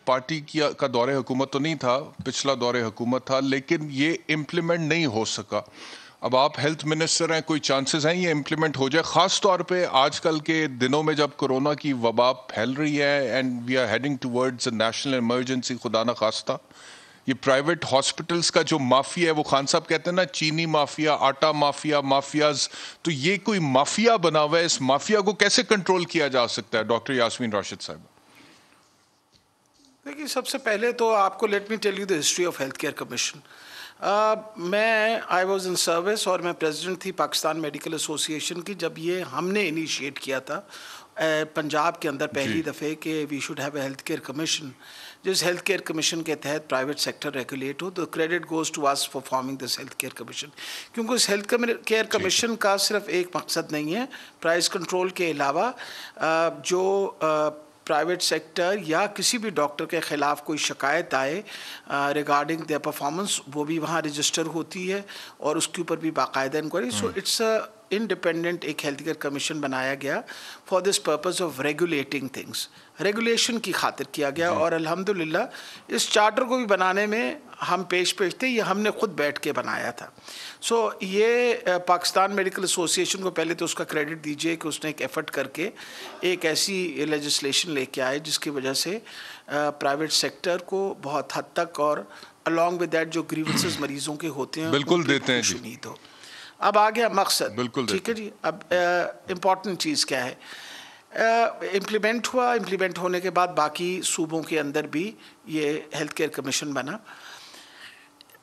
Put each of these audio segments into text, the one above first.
Party کا دور حکومت تو نہیں تھا, پچھلا دور حکومت تھا, لیکن یہ امپلیمنٹ نہیں ہو سکا. اب آپ ہیلتھ منسٹر ہیں, کوئی چانسز ہیں یہ امپلیمنٹ ہو جائے, خاص طور پہ آج کل کے دنوں میں جب کورونا کی وبا پھیل رہی ہے and we are heading towards a national emergency, خدا نہ خواستہ یہ پرائیویٹ ہاسپٹلس کا جو مافیا ہے, وہ خان صاحب کہتے ہیں نا چینی مافیا, آٹا مافیا, مافیاز, تو یہ کوئی مافیا بنا ہوا ہے. اس مافیا کو کیسے کنٹرول کیا جا سکتا ہے ڈاکٹر یاسمین راشد صاحب؟ دیکھیے, سب سے پہلے تو آپ کو let me tell you the history of health care commission. میں آئی واز ان سروس اور میں پریزیڈنٹ تھی پاکستان میڈیکل ایسوسی ایشن کی جب یہ ہم نے انیشیٹ کیا تھا پنجاب کے اندر پہلی دفعہ کہ we should have a health care commission. جس ہیلتھ کیئر کمیشن کے تحت پرائیویٹ سیکٹر ریگولیٹ ہو, تو credit goes to us for forming this health care commission. کیونکہ اس ہیلتھ کیئر کمیشن کا صرف ایک مقصد نہیں ہے, پرائز کنٹرول کے علاوہ جو پرائیویٹ سیکٹر یا کسی بھی ڈاکٹر کے خلاف کوئی شکایت آئے ریگارڈنگ دیئر پرفارمنس, وہ بھی وہاں رجسٹر ہوتی ہے اور اس کے اوپر بھی باقاعدہ انکوائری. سو اٹس انڈیپینڈنٹ ایک ہیلتھ کیئر کمیشن بنایا گیا for this purpose of regulating things, regulation کی خاطر کیا گیا. اور الحمدللہ اس چارٹر کو بھی بنانے میں ہم پیش تھے, یہ ہم نے خود بیٹھ کے بنایا تھا. سو یہ پاکستان میڈیکل ایسوسی ایشن کو پہلے تو اس کا کریڈٹ دیجیے کہ اس نے ایک ایفرٹ کر کے ایک ایسی لیجسلیشن لے کے آئے جس کی وجہ سے پرائیویٹ سیکٹر کو بہت حد تک اور along with that جو گریونسز مریضوں کے ہوتے ہیں بالکل دیتے ہیں جی. ہو. اب آ گیا مقصد, بالکل ٹھیک ہے جی. اب امپورٹنٹ چیز کیا ہے, امپلیمنٹ ہوا, امپلیمنٹ ہونے کے بعد باقی صوبوں کے اندر بھی یہ ہیلتھ کیئر کمیشن بنا.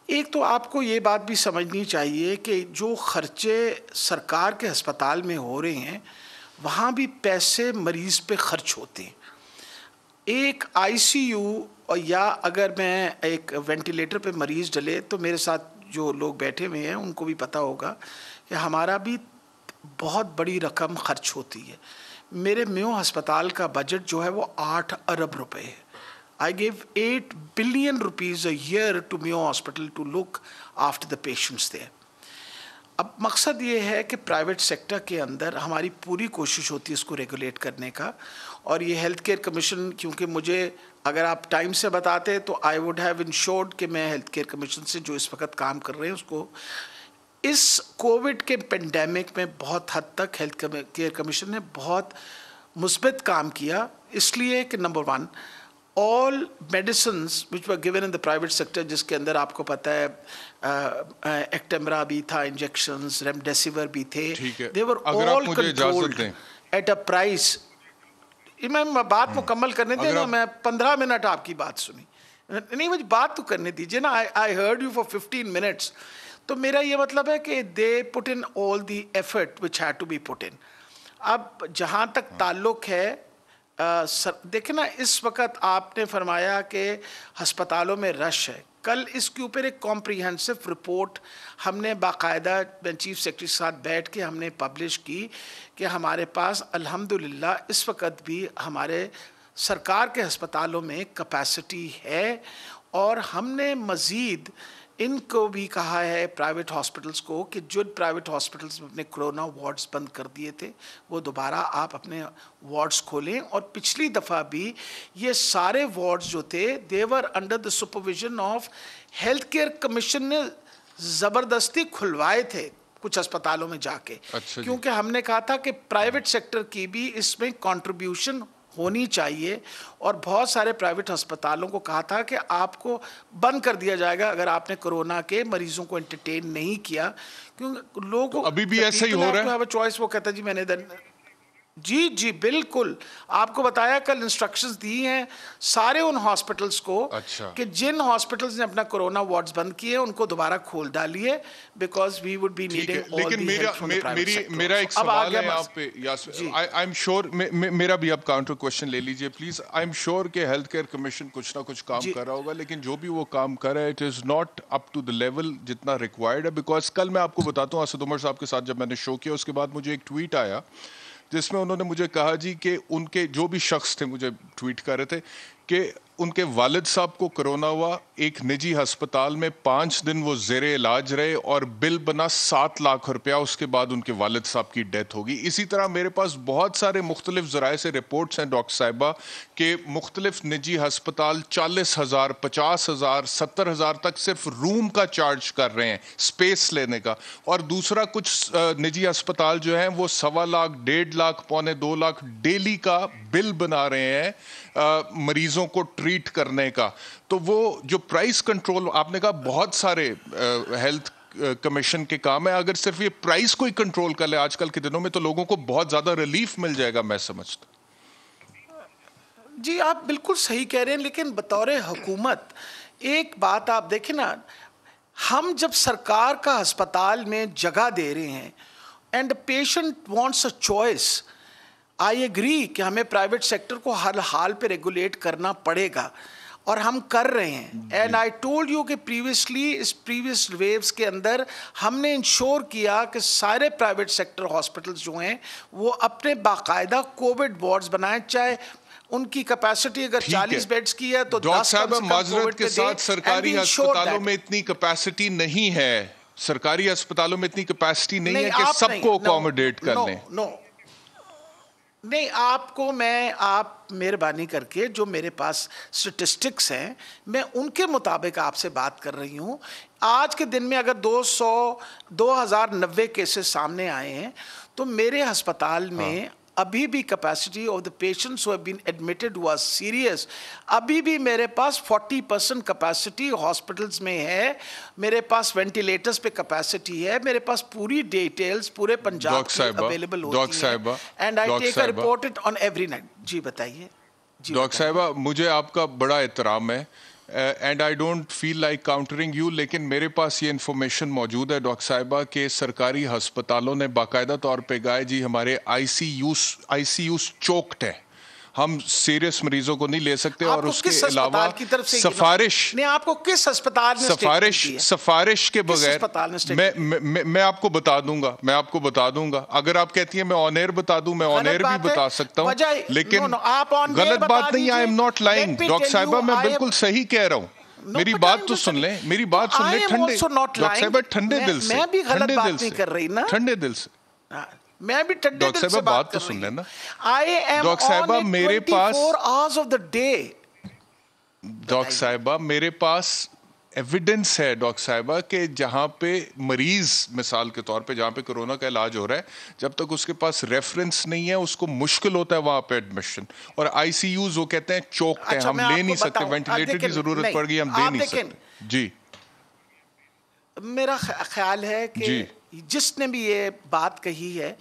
ایک تو آپ کو یہ بات بھی سمجھنی چاہیے کہ جو خرچے سرکار کے ہسپتال میں ہو رہے ہیں وہاں بھی پیسے مریض پہ خرچ ہوتے ہیں. ایک آئی سی یو یا اگر میں ایک وینٹیلیٹر پہ مریض ڈلے, تو میرے ساتھ جو لوگ بیٹھے ہوئے ہیں ان کو بھی پتہ ہوگا کہ ہمارا بھی بہت بڑی رقم خرچ ہوتی ہے. میرے میو ہسپتال کا بجٹ جو ہے وہ 8 ارب روپے ہے. I give 8 billion rupees a year to Mayo Hospital to look after the patients there. اب مقصد یہ ہے کہ پرائیویٹ سیکٹر کے اندر ہماری پوری کوشش ہوتی ہے اس کو ریگولیٹ کرنے کا. اور یہ ہیلتھ کیئر کمیشن, کیونکہ مجھے اگر آپ ٹائم سے بتاتے تو آئی ووڈ ہیو انشورڈ کہ میں ہیلتھ کیئر کمیشن سے جو اس وقت کام کر رہے ہیں اس کو اس کووڈ کے پینڈیمک میں بہت حد تک ہیلتھ کیئر کمیشن نے بہت مثبت کام کیا. اس لیے کہ number 1, all medicines which were given in the private sector, جس کے اندر آپ کو پتہ ہے ایکٹیمرا بھی تھا, انجیکشنز, ریمڈیسیور بھی تھے, they were all controlled at a price. میں بات مکمل کرنے دیں نا, میں 15 منٹ آپ کی بات سنی نہیں, مجھے بات تو کرنے دیجیے نا. I heard you for 15 minutes. تو میرا یہ مطلب ہے کہ they put in all the effort which had to be put in. اب جہاں تک تعلق ہے, دیکھیں نا, اس وقت آپ نے فرمایا کہ ہسپتالوں میں رش ہے. کل اس کے اوپر ایک کمپریہنسو رپورٹ ہم نے باقاعدہ چیف سیکرٹری کے ساتھ بیٹھ کے ہم نے پبلش کی کہ ہمارے پاس الحمدللہ اس وقت بھی ہمارے سرکار کے ہسپتالوں میں کیپیسٹی ہے. اور ہم نے مزید ان کو بھی کہا ہے پرائیویٹ ہاسپٹلس کو کہ جو پرائیویٹ ہاسپٹلس میں اپنے کرونا وارڈز بند کر دیے تھے وہ دوبارہ آپ اپنے وارڈز کھولیں. اور پچھلی دفعہ بھی یہ سارے وارڈز جو تھے they were under the supervision of health care commission نے زبردستی کھلوائے تھے کچھ اسپتالوں میں جا کے, کیونکہ ہم نے کہا تھا کہ پرائیویٹ سیکٹر کی بھی اس میں کنٹریبیوشن ہونی چاہیے. اور بہت سارے پرائیویٹ ہسپتالوں کو کہا تھا کہ آپ کو بند کر دیا جائے گا اگر آپ نے کرونا کے مریضوں کو انٹرٹین نہیں کیا, کیونکہ لوگوں ابھی بھی ایسا ہی ہو رہا ہے. چوائس وہ کہتا جی میں نے جی بالکل آپ کو بتایا, کل انسٹرکشنز دی ہیں سارے ان ہاسپٹلس کو کہ جن ہاسپٹلس نے اپنا کرونا وارڈز بند کیے ان کو دوبارہ کھول ڈالیے, because we would be needing all the help from the private sector. میرا ایک سوال ہے آپ پہ, آئی ایم شیور, میرا بھی آپ کاؤنٹر کوشچن لے لیجئے پلیز. آئی ایم شیور کہ ہیلتھ کیئر کمیشن کچھ نہ کچھ کام کر رہا ہوگا, لیکن جو بھی وہ کام کر رہا ہے it is not up to the level جتنا ریکوائرڈ ہے. بیکاز کل میں آپ کو بتاتا ہوں, اسد عمر صاحب کے ساتھ جب میں نے شو کیا اس کے بعد مجھے ایک ٹویٹ آیا جس میں انہوں نے مجھے کہا جی کہ ان کے جو بھی شخص تھے مجھے ٹویٹ کر رہے تھے کہ ان کے والد صاحب کو کرونا ہوا, ایک نجی ہسپتال میں 5 دن وہ زیر علاج رہے اور بل بنا 7 لاکھ روپیہ, اس کے بعد ان کے والد صاحب کی ڈیتھ ہوگی. اسی طرح میرے پاس بہت سارے مختلف ذرائع سے رپورٹس ہیں ڈاکٹر صاحبہ کہ مختلف نجی ہسپتال 40,000, 50,000, 70,000 تک صرف روم کا چارج کر رہے ہیں, اسپیس لینے کا. اور دوسرا کچھ نجی ہسپتال جو ہیں وہ 1.25 لاکھ, 1.5 لاکھ, 1.25 لاکھ ڈیلی کا بل بنا رہے ہیں مریضوں کو ٹریٹ کرنے کا. تو وہ جو پرائس کنٹرول آپ نے کہا, بہت سارے ہیلتھ کمیشن کے کام ہے, اگر صرف یہ پرائس کو ہی کنٹرول کر لے آج کل کے دنوں میں تو لوگوں کو بہت زیادہ ریلیف مل جائے گا, میں سمجھتا. جی آپ بالکل صحیح کہہ رہے ہیں, لیکن بطور حکومت ایک بات آپ دیکھیں نا, ہم جب سرکار کا ہسپتال میں جگہ دے رہے ہیں and patient wants a choice, I agree کہ ہمیں پرائیویٹ سیکٹر کو ہر حال پہ ریگولیٹ کرنا پڑے گا اور ہم کر رہے ہیں. اینڈ آئی ٹولڈ یو کہ پریویسلی اس پریویس ویوز کے اندر ہم نے انشور کیا کہ سارے پرائیویٹ سیکٹر ہاسپٹلز جو ہیں وہ اپنے باقاعدہ کووڈ وارڈز بنائیں, چاہے ان کی کیپیسٹی اگر 40 بیڈز کی ہے تو 10 معذرت کے ساتھ سرکاری ہسپتالوں میں اتنی کیپیسٹی نہیں ہے, سرکاری ہسپتالوں میں اتنی کیپیسٹی نہیں ہے کہ سب کو اکوموڈیٹ کر لیں. نہیں, آپ کو آپ مہربانی کر کے جو میرے پاس سٹیٹسٹکس ہیں میں ان کے مطابق آپ سے بات کر رہی ہوں. آج کے دن میں اگر 2090 کیسز سامنے آئے ہیں تو میرے ہسپتال میں ابھی بھی capacity of the patients who have been admitted who are serious, ابھی بھی میرے پاس 40% کیپیسٹی ہاسپٹلز میں ہے, میرے پاس وینٹیلیٹرز پہ کیپیسٹی ہے, میرے پاس پوری ڈیٹیلز پورے پنجاب کی اویلیبل ہوتی ہیں, and I take a report it on every night. جی بتائیے. ڈاکٹر صاحبہ مجھے آپ کا بڑا احترام ہے and I don't feel like countering you, لیکن میرے پاس یہ انفارمیشن موجود ہے ڈاکٹر صاحبہ کہ سرکاری ہسپتالوں نے باقاعدہ طور پہ کہا ہے جی ہمارے آئی سی یوز چوکڈ ہے, ہم سیریس مریضوں کو نہیں لے سکتے. اور اس کے علاوہ سفارش کے بغیر میں آپ کو بتا دوں گا اگر آپ کہتی ہیں میں آن ایئر بتا دوں, میں آن ایئر بھی بتا سکتا ہوں, لیکن غلط بات نہیں. I am not lying doctor صاحبہ, میں بالکل صحیح کہہ رہا ہوں. میری بات تو سن لیں, میری بات سن لیں ٹھنڈے دل سے, ٹھنڈے دل سے. میں بھی ڈاکٹر صاحبہ بات تو سن لینا. ڈاکٹر صاحبہ میرے پاس ڈاکٹر صاحبہ میرے پاس ایویڈنس ہے ڈاکٹر صاحبہ کہ جہاں پہ مریض مثال کے طور پہ جہاں پہ کرونا کا علاج ہو رہا ہے, جب تک اس کے پاس ریفرنس نہیں ہے اس کو مشکل ہوتا ہے وہاں پہ ایڈمیشن. اور آئی سی یوز وہ کہتے ہیں چوکڈ ہیں, ہم لے نہیں سکتے, وینٹیلیٹر کی ضرورت پڑ گئی ہم دے نہیں سکتے. جی میرا خیال ہے کہ جس نے بھی یہ بات کہی ہے,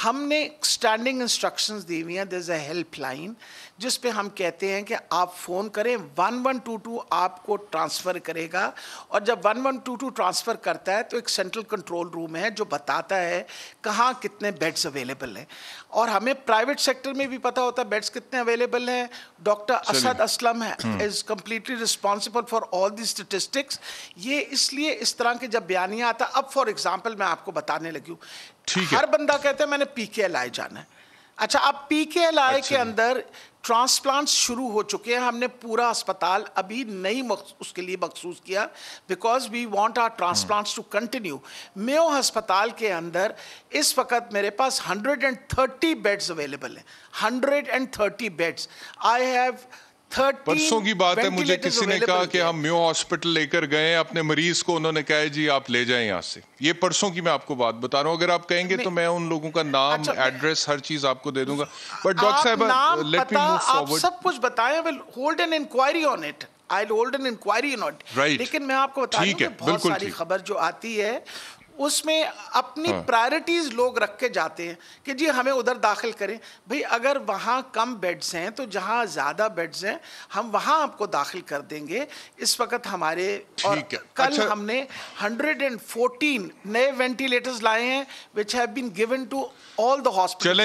ہم نے اسٹینڈنگ انسٹرکشنز دی ہوئی ہیں. دیر از اے ہیلپ لائن جس پہ ہم کہتے ہیں کہ آپ فون کریں, 1122 آپ کو ٹرانسفر کرے گا, اور جب 1122 ٹرانسفر کرتا ہے تو ایک سینٹرل کنٹرول روم ہے جو بتاتا ہے کہاں کتنے بیڈز اویلیبل ہیں. اور ہمیں پرائیویٹ سیکٹر میں بھی پتہ ہوتا ہے بیڈز کتنے اویلیبل ہیں. Doctor Asad Aslam is completely responsible for all the statistics. یہ اس لیے اس طرح کے جب بیانیہ آتا ہے, اب فار ایگزامپل میں آپ کو بتانے لگی ہوں, ہر بندہ کہتا ہے میں نے پی کے ایل آئی جانا ہے. اچھا, اب پی کے ایل آئی کے اندر ٹرانسپلانٹس شروع ہو چکے ہیں. ہم نے پورا اسپتال ابھی نہیں اس کے لیے مخصوص کیا because we want our transplants to continue. Mayo ہسپتال کے اندر اس وقت میرے پاس 130 بیڈز اویلیبل ہیں, 130 بیڈز. آئی ہیو پرسوں کی بات ہے, مجھے کسی نے کہا کہ ہم میو ہاسپٹل لے کر گئے اپنے مریض کو, انہوں نے کہا جی آپ لے جائیں یہاں سے. یہ پرسوں کی میں آپ کو بات بتا رہا ہوں, اگر آپ کہیں گے تو میں ان لوگوں کا نام, ایڈریس, ہر چیز آپ کو دے دوں گا. بٹ ڈاکٹر صاحب لیٹ می موو فارورڈ. آپ سب کچھ بتائیں, will hold an inquiry on it, I will hold an inquiry on it. لیکن میں آپ کو بتا دوں کہ بہت ساری خبر جو آتی ہے اس میں اپنی پرائرٹیز لوگ رکھ کے جاتے ہیں کہ جی ہمیں ادھر داخل کریں. بھئی اگر وہاں کم بیڈز ہیں تو جہاں زیادہ بیڈز ہیں ہم وہاں آپ کو داخل کر دیں گے. اس وقت ہمارے, اور کل ہم نے 114 نئے وینٹیلیٹرز لائے ہیں which have been given to all the hospitals.